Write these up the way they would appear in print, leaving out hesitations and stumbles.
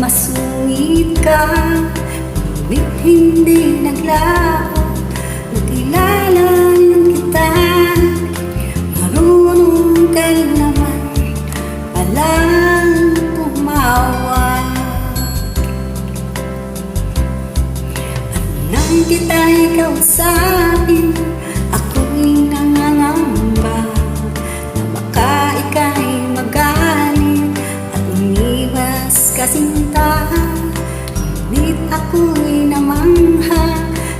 masungit ka, ngunit hindi naglaho. Nakilala lang kita, marunong ka rin naman palang tumawa. At nang kita'y kausapin, ako'y nangangamba na baka ika'y magalit at umiwas kasinta. Ngunit ako'y namangha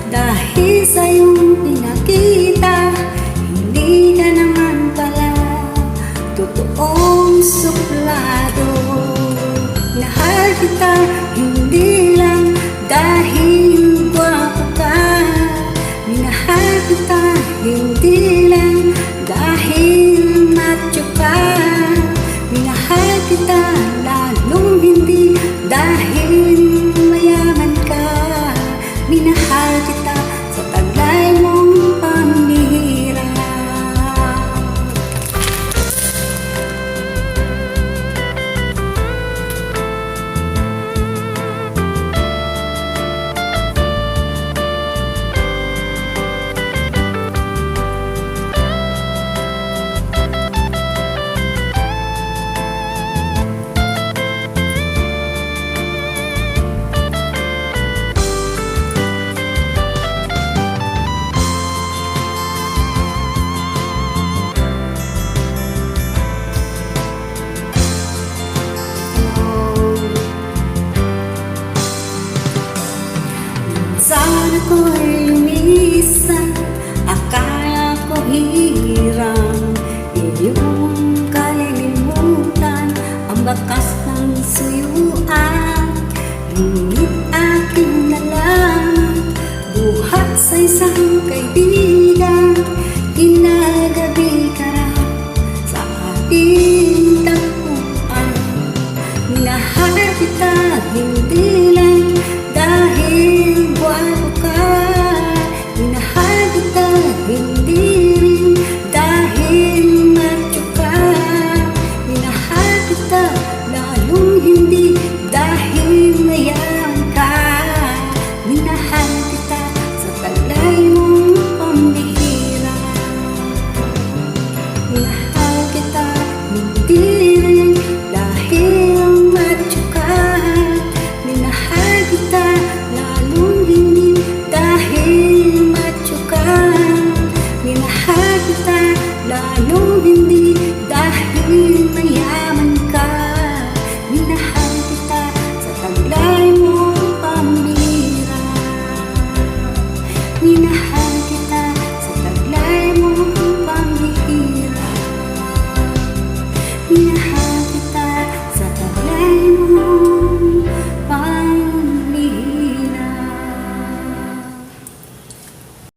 dahil sa iyong pinakita, hindi ka naman pala totoong suplado. Mahal kita hindi lang dahil gwapo ka, minahal kita hindi lang dahil macho ka, minahal kita lalong hindi dahil mayaman ka, minahal kita sa taglay mong pamihirap. Sana ko'y lumisan, akala ko hirang iyong kalilimutan ang bakas ng suyuan. Ngunit aking nalaman, buhat sa isang kaibigan, ginagabi ka raw sa ating tagpuan. Minahal kita hindi lang dahil gwapo ka, minahal kita hindi